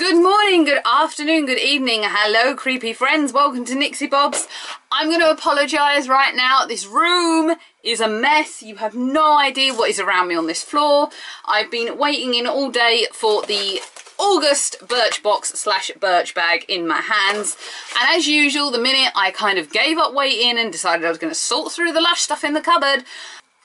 Good morning, good afternoon, good evening, hello creepy friends, welcome to Nixie Bob's. I'm going to apologise right now, this room is a mess, you have no idea what is around me on this floor. I've been waiting in all day for the August BirchBox / BirchBag in my hands, and as usual, the minute I kind of gave up waiting and decided I was going to sort through the lush stuff in the cupboard,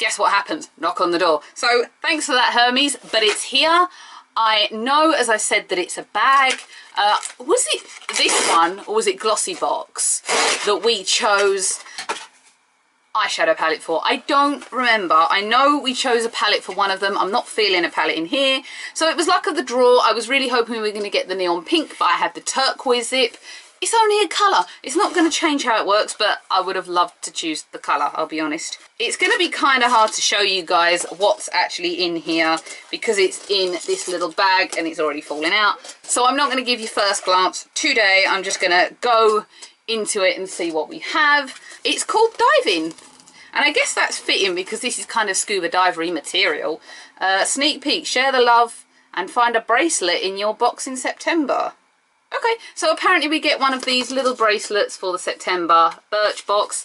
guess what happens? Knock on the door. So thanks for that, Hermes, but it's here. I know, as I said, that it's a bag. Was it this one or was it Glossy Box that we chose eyeshadow palette for? I don't remember. I know we chose a palette for one of them. I'm not feeling a palette in here. So it was luck of the draw. I was really hoping we were going to get the neon pink, but I had the turquoise zip. It's only a colour. It's not going to change how it works, but I would have loved to choose the colour, I'll be honest. It's going to be kind of hard to show you guys what's actually in here because it's in this little bag and it's already falling out. So I'm not going to give you first glance today. I'm just going to go into it and see what we have. It's called Diving. And I guess that's fitting because this is kind of scuba divery material. Sneak peek, share the love and find a bracelet in your box in September. Okay, so apparently we get one of these little bracelets for the September BirchBox,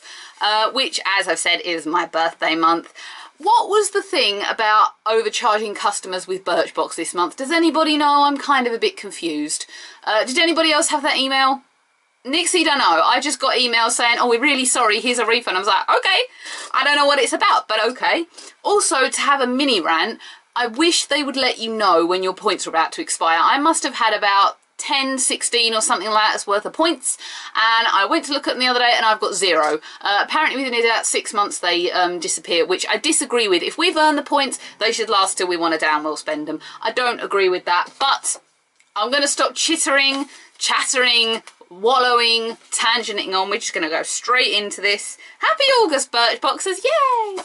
which, as I've said, is my birthday month. What was the thing about overcharging customers with BirchBox this month? Does anybody know? I'm kind of a bit confused. Did anybody else have that email? Nixie, don't know. I just got emails saying, oh, we're really sorry, here's a refund. I was like, okay, I don't know what it's about, but okay. Also, to have a mini rant, I wish they would let you know when your points are about to expire. I must have had about 10, 16 or something like that's worth of points, and I went to look at them the other day and I've got 0. Apparently within about 6 months they disappear, which I disagree with. If we've earned the points, they should last till we want to damn well spend them. I don't agree with that, but I'm going to stop chittering, chattering, wallowing, tangenting on. We're just going to go straight into this. Happy August, BirchBoxers, yay!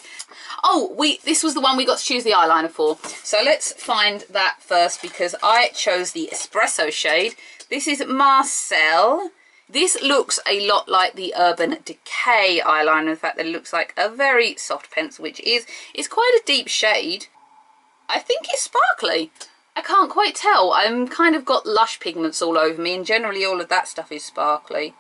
Oh, this was the one we got to choose the eyeliner for. So let's find that first because I chose the Espresso shade. This is Marcel. This looks a lot like the Urban Decay eyeliner. In fact, it looks like a very soft pencil, which it's quite a deep shade. I think it's sparkly. I can't quite tell. I'm kind of got lush pigments all over me, and generally all of that stuff is sparkly.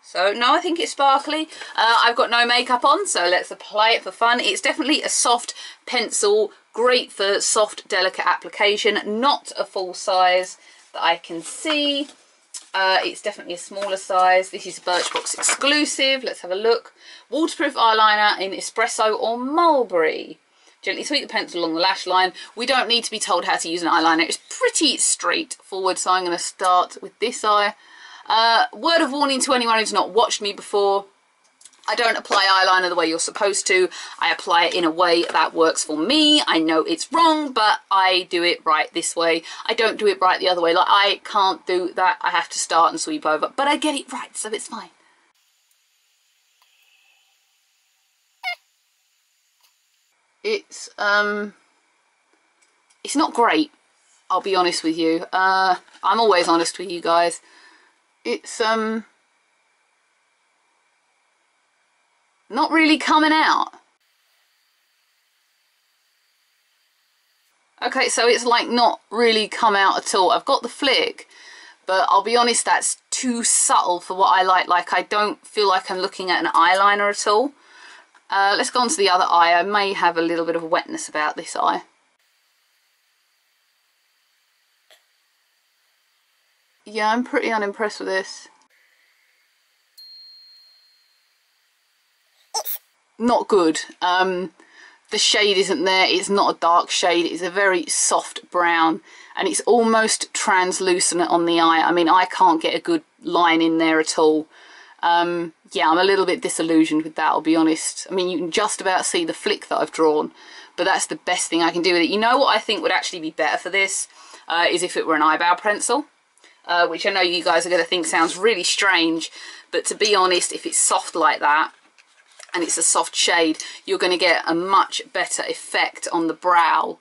So, no, I think it's sparkly. I've got no makeup on, so let's apply it for fun. It's definitely a soft pencil, great for soft, delicate application. Not a full size that I can see. It's definitely a smaller size. This is a BirchBox exclusive. Let's have a look. Waterproof eyeliner in Espresso or Mulberry. Gently sweep the pencil along the lash line. We don't need to be told how to use an eyeliner. It's pretty straightforward, so I'm going to start with this eye. Word of warning to anyone who's not watched me before, I don't apply eyeliner the way you're supposed to. I apply it in a way that works for me. I know it's wrong, but I do it right this way. I don't do it right the other way. Like, I can't do that. I have to start and sweep over, but I get it right, so it's fine. It's not great, I'll be honest with you. I'm always honest with you guys. It's not really coming out. Okay, so it's like not really come out at all. I've got the flick, but I'll be honest, that's too subtle for what I like. Like, I don't feel like I'm looking at an eyeliner at all. Let's go on to the other eye. I may have a little bit of wetness about this eye. Yeah, I'm pretty unimpressed with this. Not good. The shade isn't there. It's not a dark shade. It's a very soft brown, and it's almost translucent on the eye. I mean, I can't get a good line in there at all. Yeah, I'm a little bit disillusioned with that, I'll be honest. I mean, you can just about see the flick that I've drawn, but that's the best thing I can do with it. You know what I think would actually be better for this is if it were an eyebrow pencil. Which I know you guys are going to think sounds really strange, but to be honest, if it's soft like that and it's a soft shade, you're going to get a much better effect on the brow.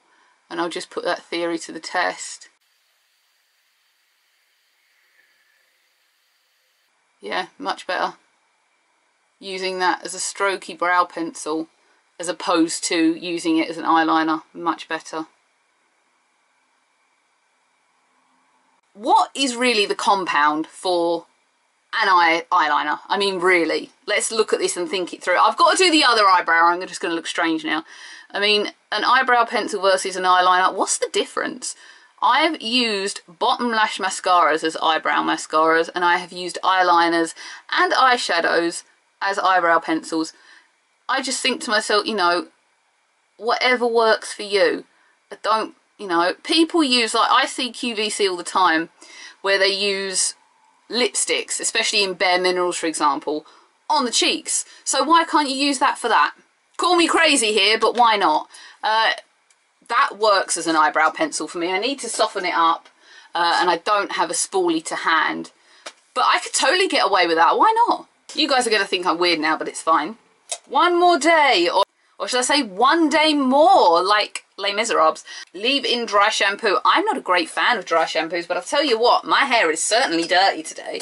And I'll just put that theory to the test. Yeah, much better. Using that as a strokey brow pencil as opposed to using it as an eyeliner, much better. what is really the compound for an eyeliner? I mean, really, let's look at this and think it through. I've got to do the other eyebrow. I'm just going to look strange now. I mean, an eyebrow pencil versus an eyeliner, what's the difference? I've used bottom lash mascaras as eyebrow mascaras, and I have used eyeliners and eyeshadows as eyebrow pencils. I just think to myself, you know, whatever works for you. I don't, you know, people use, like, I see QVC all the time where they use lipsticks, especially in Bare Minerals, for example, on the cheeks. So why can't you use that for that? Call me crazy here, but why not? That works as an eyebrow pencil for me. I need to soften it up, and I don't have a spoolie to hand. But I could totally get away with that. Why not? You guys are going to think I'm weird now, but it's fine. One more day, or should I say one day more, like Les Miserables. Leave in dry shampoo. I'm not a great fan of dry shampoos, but I'll tell you what, my hair is certainly dirty today.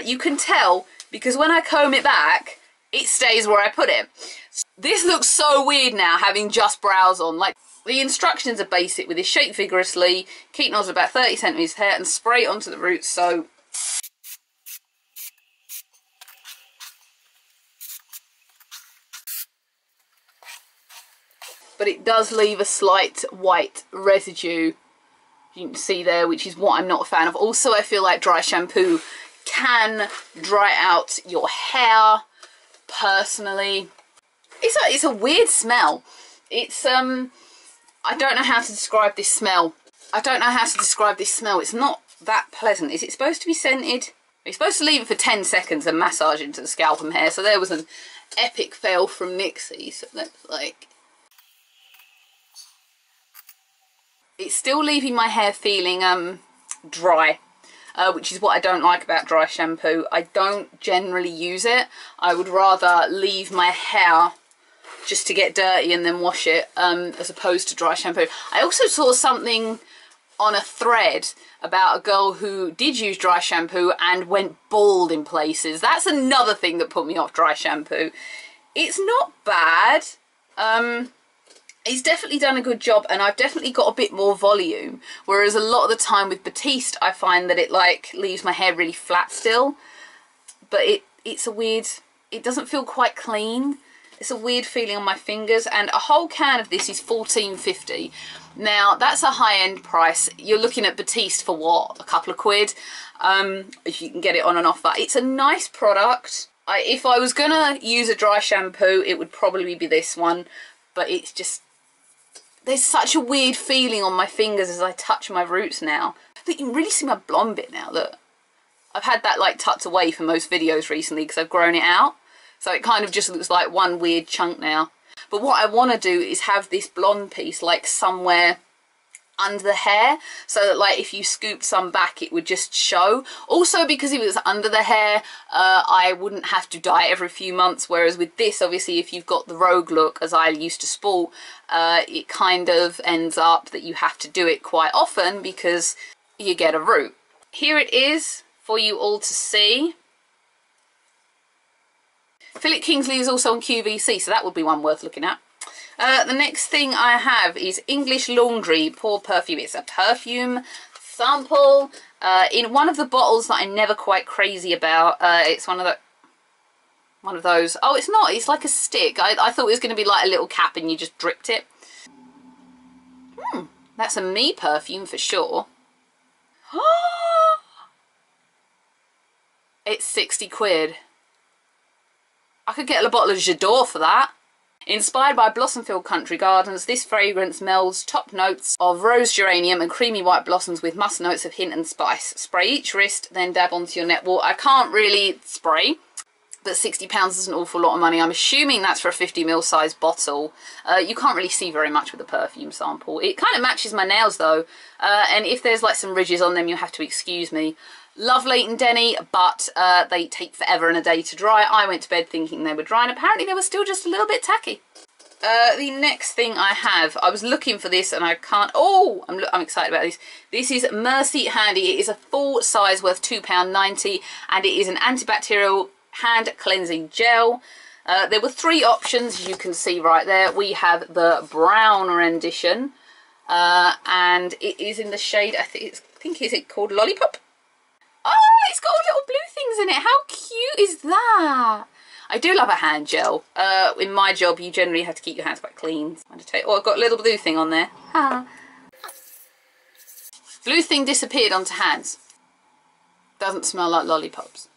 You can tell because when I comb it back, it stays where I put it. This looks so weird now, having just brows on. Like, the instructions are basic with this: shake vigorously, keep nozzle about 30 centimeters hair, and spray it onto the roots. So but it does leave a slight white residue, you can see there, which is what I'm not a fan of. Also, I feel like dry shampoo can dry out your hair, personally. It's a weird smell. It's I don't know how to describe this smell. It's not that pleasant. Is it supposed to be scented? You're supposed to leave it for 10 seconds and massage into the scalp and hair. So there was an epic fail from Nixie. So that's like, it's still leaving my hair feeling dry, which is what I don't like about dry shampoo. I don't generally use it. I would rather leave my hair just to get dirty and then wash it, as opposed to dry shampoo. I also saw something on a thread about a girl who did use dry shampoo and went bald in places. That's another thing that put me off dry shampoo. It's not bad. He's definitely done a good job, and I've definitely got a bit more volume, whereas a lot of the time with Batiste I find that it like leaves my hair really flat still. But it's a weird, it doesn't feel quite clean. It's a weird feeling on my fingers, and a whole can of this is $14.50. Now that's a high-end price. You're looking at Batiste for what, a couple of quid, if you can get it on an offer. It's a nice product. If I was gonna use a dry shampoo, it would probably be this one, but it's just, there's such a weird feeling on my fingers as I touch my roots now. I think you can really see my blonde bit now, look. I've had that like tucked away for most videos recently because I've grown it out. So it kind of just looks like one weird chunk now. But what I want to do is have this blonde piece like somewhere under the hair, so that like if you scooped some back it would just show. Also, because if it was under the hair, I wouldn't have to dye it every few months, whereas with this, obviously, if you've got the rogue look as I used to sport, it kind of ends up that you have to do it quite often because you get a root. Here it is for you all to see. Philip Kingsley is also on QVC, so that would be one worth looking at. The next thing I have is English Laundry Pure Perfume. It's a perfume sample in one of the bottles that I'm never quite crazy about. It's one of those. Oh, it's not. It's like a stick. I thought it was going to be like a little cap and you just dripped it. That's a me perfume for sure. It's 60 quid. I could get a bottle of J'adore for that. Inspired by Blossomfield Country Gardens, this fragrance melds top notes of rose geranium and creamy white blossoms with musk notes of hint and spice. Spray each wrist, then dab onto your neck. Well, I can't really spray, but £60 is an awful lot of money. I'm assuming that's for a 50ml size bottle. You can't really see very much with a perfume sample. It kind of matches my nails though, and if there's like some ridges on them, you'll have to excuse me. Love Leighton Denny, but they take forever and a day to dry. I went to bed thinking they were dry, and apparently they were still just a little bit tacky. The next thing I have, I was looking for this and I can't. Oh, I'm excited about this. This is Mercy Handy. It is a full size worth £2.90, and it is an antibacterial hand cleansing gel. There were 3 options, as you can see right there. We have the brown rendition, and it is in the shade, I think it's I think, is it called Lollipop? Oh, it's got all little blue things in it. How cute is that? I do love a hand gel. In my job, you generally have to keep your hands quite clean. Oh, I've got a little blue thing on there. Blue thing disappeared onto hands. Doesn't smell like lollipops.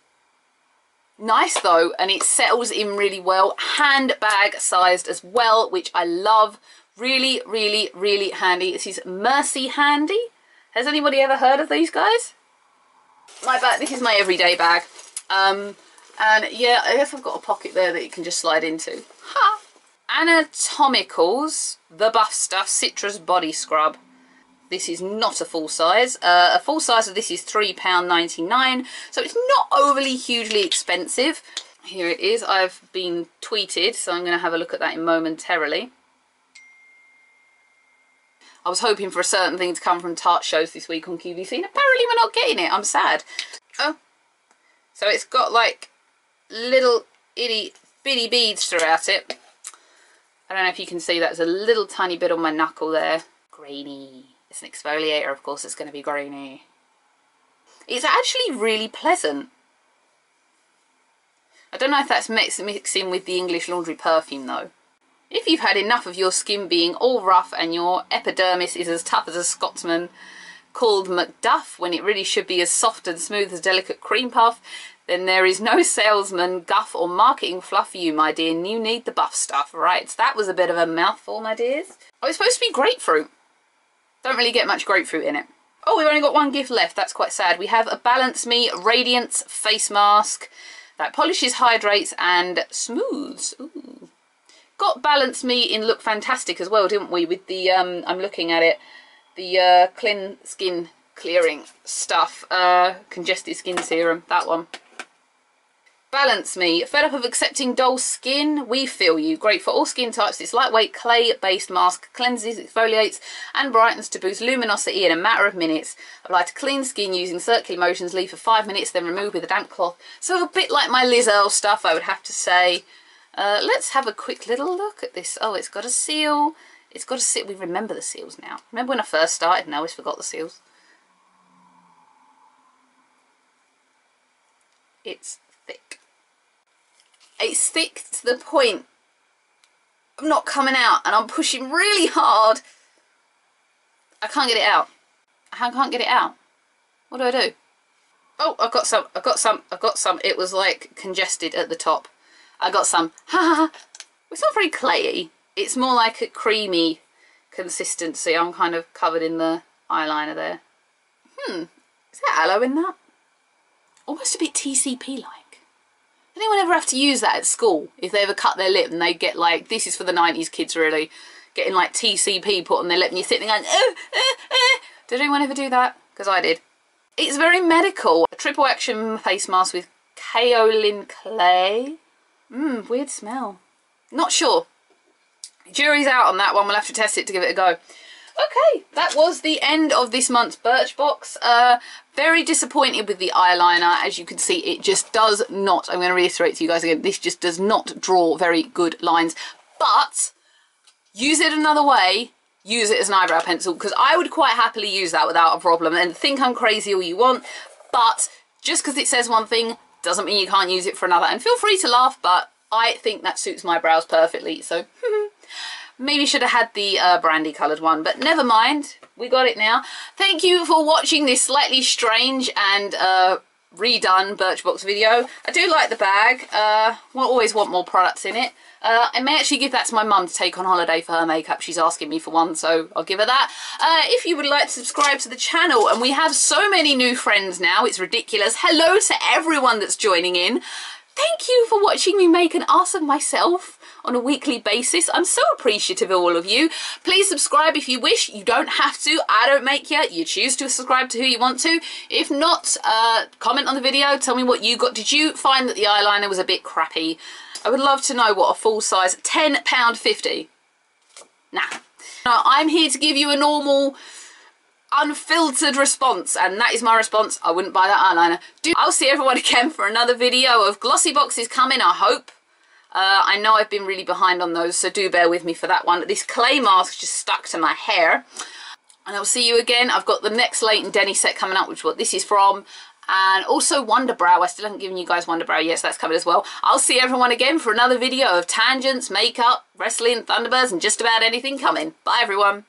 Nice though, and it settles in really well. Handbag sized as well, which I love. Really, really, really handy. This is Mercy Handy. Has anybody ever heard of these guys? My bag, this is my everyday bag. And yeah, I guess I've got a pocket there that you can just slide into. Ha! Anatomicals, the Buff Stuff Citrus Body Scrub. This is not a full size. A full size of this is £3.99, so it's not overly hugely expensive. Here it is. I've been tweeted, so I'm going to have a look at that in momentarily. I was hoping for a certain thing to come from Tarte shows this week on QVC, and apparently we're not getting it. I'm sad. Oh, so it's got like little itty bitty beads throughout it. I don't know if you can see that. There's a little tiny bit on my knuckle there. Grainy. It's an exfoliator, of course it's going to be grainy. It's actually really pleasant. I don't know if that's mixing with the English Laundry perfume though. If you've had enough of your skin being all rough and your epidermis is as tough as a Scotsman called Macduff, when it really should be as soft and smooth as delicate cream puff, then there is no salesman, guff or marketing fluff for you, my dear, and you need the Buff Stuff, right? So that was a bit of a mouthful, my dears. Oh, it's supposed to be grapefruit. Don't really get much grapefruit in it. Oh, we've only got one gift left. That's quite sad. We have a Balance Me Radiance Face Mask that polishes, hydrates and smooths. Ooh. Got Balance Me in Look Fantastic as well, didn't we? With the, I'm looking at it, the Clean Skin Clearing stuff. Congested Skin Serum, that one. Balance Me. Fed up of accepting dull skin? We feel you. Great for all skin types. This lightweight clay-based mask cleanses, exfoliates and brightens to boost luminosity in a matter of minutes. Apply to clean skin using circular motions. Leave for 5 minutes, then remove with a damp cloth. So a bit like my Liz Earle stuff, I would have to say. Let's have a quick little look at this. Oh, it's got a seal. It's got a seal. We remember the seals now. Remember when I first started and I always forgot the seals? It's thick. It's thick to the point of not coming out, and I'm pushing really hard. I can't get it out. I can't get it out. What do I do? Oh, I've got some. I've got some. I've got some. It was like congested at the top. I got some. Ha ha ha. It's not very clayey. It's more like a creamy consistency. I'm kind of covered in the eyeliner there. Is there aloe in that? Almost a bit TCP like. Did anyone ever have to use that at school? If they ever cut their lip and they get like, this is for the 90s kids really, getting like TCP put on their lip and you're sitting there going, Did anyone ever do that? Because I did. It's very medical. A triple action face mask with kaolin clay. Weird smell. Not sure. Jury's out on that one. We'll have to test it to give it a go. Okay, that was the end of this month's Birchbox. Very disappointed with the eyeliner. As you can see, it just does not, I'm going to reiterate to you guys again, this just does not draw very good lines. But use it another way. Use it as an eyebrow pencil, because I would quite happily use that without a problem. And think I'm crazy all you want, but just because it says one thing doesn't mean you can't use it for another. And feel free to laugh, but I think that suits my brows perfectly. So maybe should have had the brandy coloured one, but never mind. We got it now. Thank you for watching this slightly strange and redone Birchbox video. I do like the bag. We'll always want more products in it. I may actually give that to my mum to take on holiday for her makeup. She's asking me for one, so I'll give her that. If you would like to subscribe to the channel, and we have so many new friends now, it's ridiculous. Hello to everyone that's joining in. Thank you for watching me make an ass of myself on a weekly basis. I'm so appreciative of all of you. Please subscribe if you wish. You don't have to. I don't make you. You choose to subscribe to who you want to. If not, comment on the video. Tell me what you got. Did you find that the eyeliner was a bit crappy? I would love to know what a full size £10.50. Nah. No, I'm here to give you a normal, unfiltered response, and that is my response. I wouldn't buy that eyeliner. I'll see everyone again for another video of glossy boxes coming, I hope. I know I've been really behind on those, so do bear with me for that one. This clay mask just stuck to my hair. And I'll see you again. I've got the next Leighton Denny set coming up, which is what this is from. And also Wonderbrow. I still haven't given you guys Wonderbrow. Yes, that's covered as well. I'll see everyone again for another video of tangents, makeup, wrestling, Thunderbirds, and just about anything coming. Bye, everyone.